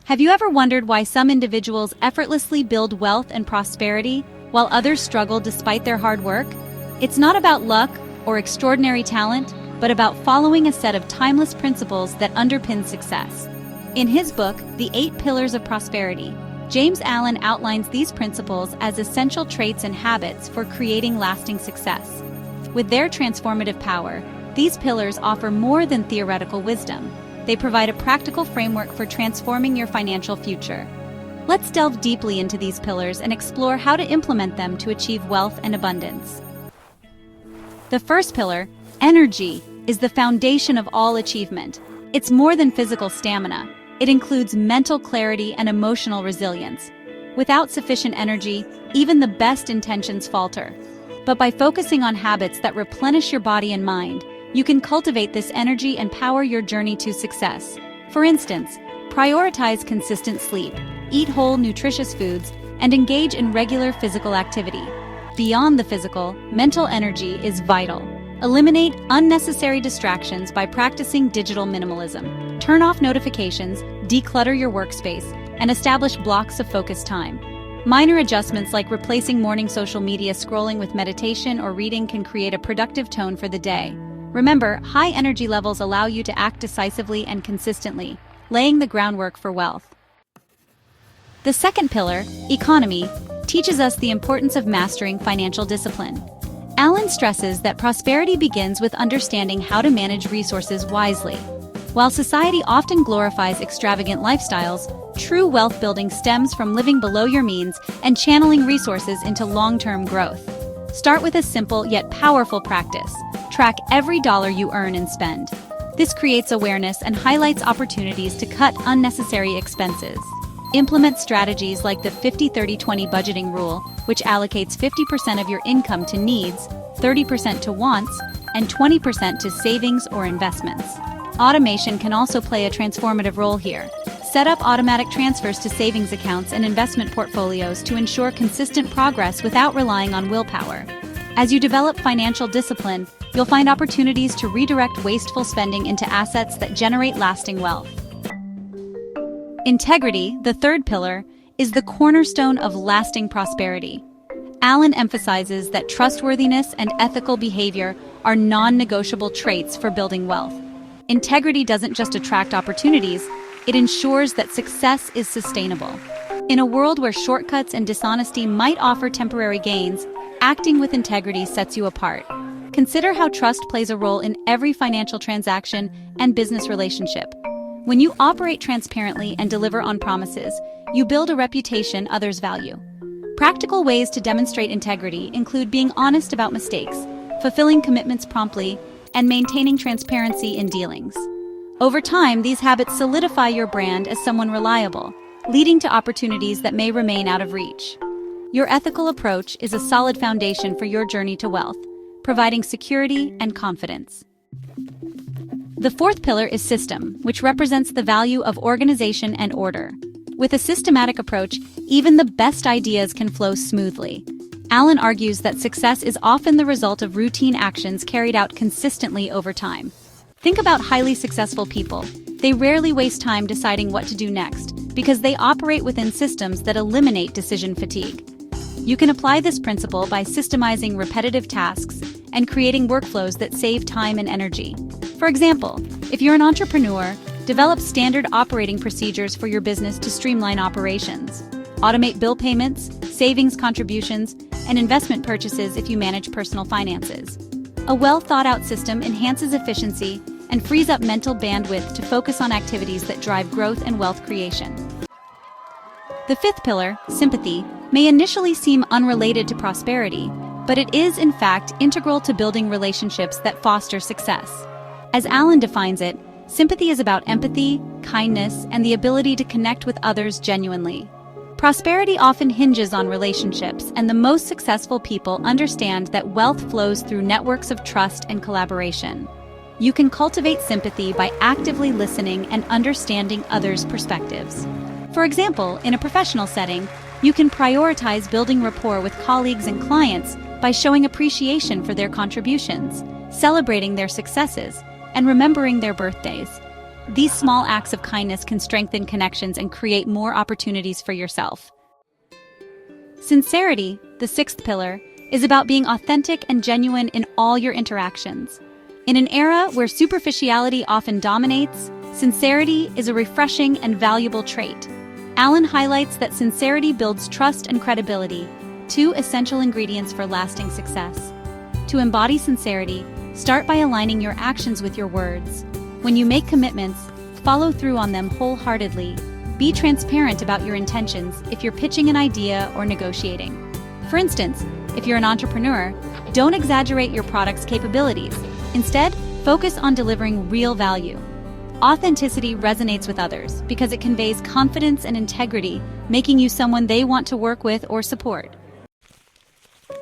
Have you ever wondered why some individuals effortlessly build wealth and prosperity while others struggle despite their hard work? It's not about luck or extraordinary talent, but about following a set of timeless principles that underpin success. In his book, The 8 Pillars of Prosperity, James Allen outlines these principles as essential traits and habits for creating lasting success. With their transformative power, these pillars offer more than theoretical wisdom. They provide a practical framework for transforming your financial future. Let's delve deeply into these pillars and explore how to implement them to achieve wealth and abundance. The first pillar, energy, is the foundation of all achievement. It's more than physical stamina. It includes mental clarity and emotional resilience. Without sufficient energy, even the best intentions falter. But by focusing on habits that replenish your body and mind, you can cultivate this energy and power your journey to success. For instance, prioritize consistent sleep, eat whole, nutritious foods, and engage in regular physical activity. Beyond the physical, mental energy is vital. Eliminate unnecessary distractions by practicing digital minimalism. Turn off notifications, declutter your workspace, and establish blocks of focused time. Minor adjustments like replacing morning social media scrolling with meditation or reading can create a productive tone for the day. Remember, high energy levels allow you to act decisively and consistently, laying the groundwork for wealth. The second pillar, economy, teaches us the importance of mastering financial discipline. Allen stresses that prosperity begins with understanding how to manage resources wisely. While society often glorifies extravagant lifestyles, true wealth building stems from living below your means and channeling resources into long-term growth. Start with a simple yet powerful practice. Track every dollar you earn and spend. This creates awareness and highlights opportunities to cut unnecessary expenses. Implement strategies like the 50-30-20 budgeting rule, which allocates 50% of your income to needs, 30% to wants, and 20% to savings or investments. Automation can also play a transformative role here. Set up automatic transfers to savings accounts and investment portfolios to ensure consistent progress without relying on willpower. As you develop financial discipline, you'll find opportunities to redirect wasteful spending into assets that generate lasting wealth. Integrity, the third pillar, is the cornerstone of lasting prosperity. Allen emphasizes that trustworthiness and ethical behavior are non-negotiable traits for building wealth. Integrity doesn't just attract opportunities, it ensures that success is sustainable. In a world where shortcuts and dishonesty might offer temporary gains, acting with integrity sets you apart. Consider how trust plays a role in every financial transaction and business relationship. When you operate transparently and deliver on promises, you build a reputation others value. Practical ways to demonstrate integrity include being honest about mistakes, fulfilling commitments promptly, and maintaining transparency in dealings. Over time, these habits solidify your brand as someone reliable, leading to opportunities that may remain out of reach. Your ethical approach is a solid foundation for your journey to wealth, providing security and confidence. The fourth pillar is system, which represents the value of organization and order. With a systematic approach, even the best ideas can flow smoothly. Allen argues that success is often the result of routine actions carried out consistently over time. Think about highly successful people. They rarely waste time deciding what to do next, because they operate within systems that eliminate decision fatigue. You can apply this principle by systemizing repetitive tasks and creating workflows that save time and energy. For example, if you're an entrepreneur, develop standard operating procedures for your business to streamline operations. Automate bill payments, savings contributions, and investment purchases if you manage personal finances. A well-thought-out system enhances efficiency and frees up mental bandwidth to focus on activities that drive growth and wealth creation. The fifth pillar, sympathy, may initially seem unrelated to prosperity, but it is in fact integral to building relationships that foster success. As Allen defines it, sympathy is about empathy, kindness, and the ability to connect with others genuinely. Prosperity often hinges on relationships, and the most successful people understand that wealth flows through networks of trust and collaboration. You can cultivate sympathy by actively listening and understanding others' perspectives. For example, in a professional setting, you can prioritize building rapport with colleagues and clients by showing appreciation for their contributions, celebrating their successes, and remembering their birthdays. These small acts of kindness can strengthen connections and create more opportunities for yourself. Sincerity, the sixth pillar, is about being authentic and genuine in all your interactions. In an era where superficiality often dominates, sincerity is a refreshing and valuable trait. Allen highlights that sincerity builds trust and credibility, two essential ingredients for lasting success. To embody sincerity, start by aligning your actions with your words. When you make commitments, follow through on them wholeheartedly. Be transparent about your intentions if you're pitching an idea or negotiating. For instance, if you're an entrepreneur, don't exaggerate your product's capabilities. Instead, focus on delivering real value. Authenticity resonates with others because it conveys confidence and integrity, making you someone they want to work with or support.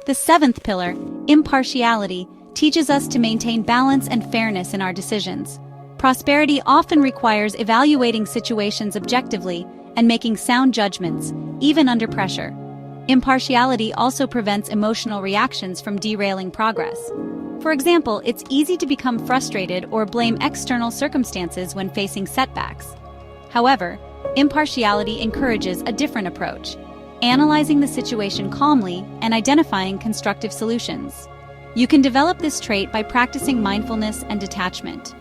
The seventh pillar, impartiality, teaches us to maintain balance and fairness in our decisions. Prosperity often requires evaluating situations objectively and making sound judgments, even under pressure. Impartiality also prevents emotional reactions from derailing progress. For example, it's easy to become frustrated or blame external circumstances when facing setbacks. However, impartiality encourages a different approach, analyzing the situation calmly and identifying constructive solutions. You can develop this trait by practicing mindfulness and detachment.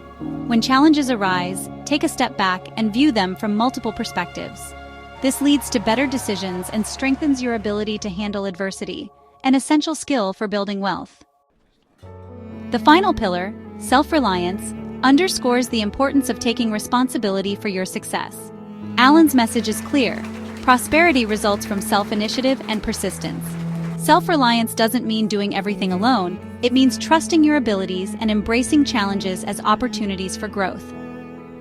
When challenges arise, take a step back and view them from multiple perspectives. This leads to better decisions and strengthens your ability to handle adversity, an essential skill for building wealth. The final pillar, self-reliance, underscores the importance of taking responsibility for your success. Allen's message is clear: prosperity results from self-initiative and persistence. Self-reliance doesn't mean doing everything alone, it means trusting your abilities and embracing challenges as opportunities for growth.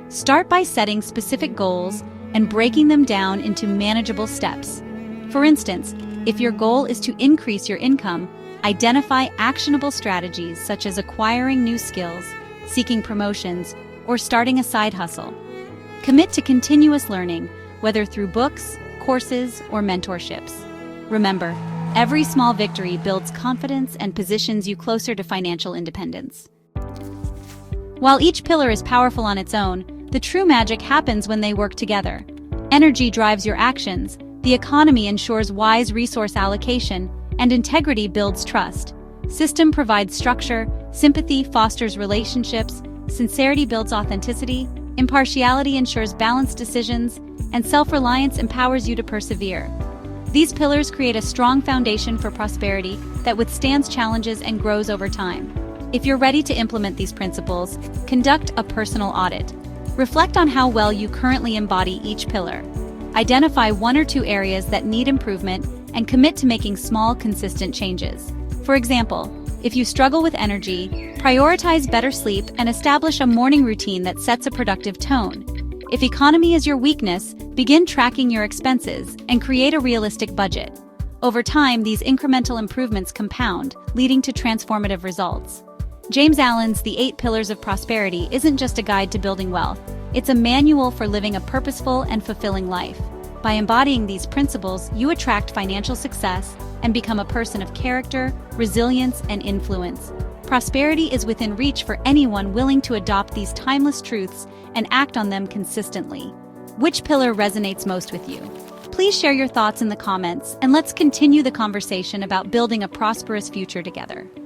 Start by setting specific goals and breaking them down into manageable steps. For instance, if your goal is to increase your income, identify actionable strategies such as acquiring new skills, seeking promotions, or starting a side hustle. Commit to continuous learning, whether through books, courses, or mentorships. Remember, every small victory builds confidence and positions you closer to financial independence. While each pillar is powerful on its own, the true magic happens when they work together. Energy drives your actions, the economy ensures wise resource allocation, and integrity builds trust. System provides structure, sympathy fosters relationships, sincerity builds authenticity, impartiality ensures balanced decisions, and self-reliance empowers you to persevere. These pillars create a strong foundation for prosperity that withstands challenges and grows over time. If you're ready to implement these principles, conduct a personal audit. Reflect on how well you currently embody each pillar. Identify one or two areas that need improvement and commit to making small, consistent changes. For example, if you struggle with energy, prioritize better sleep and establish a morning routine that sets a productive tone. If economy is your weakness, begin tracking your expenses and create a realistic budget. Over time, these incremental improvements compound, leading to transformative results. James Allen's The 8 Pillars of Prosperity isn't just a guide to building wealth, it's a manual for living a purposeful and fulfilling life. By embodying these principles, you attract financial success and become a person of character, resilience, and influence. Prosperity is within reach for anyone willing to adopt these timeless truths and act on them consistently. Which pillar resonates most with you? Please share your thoughts in the comments, and let's continue the conversation about building a prosperous future together.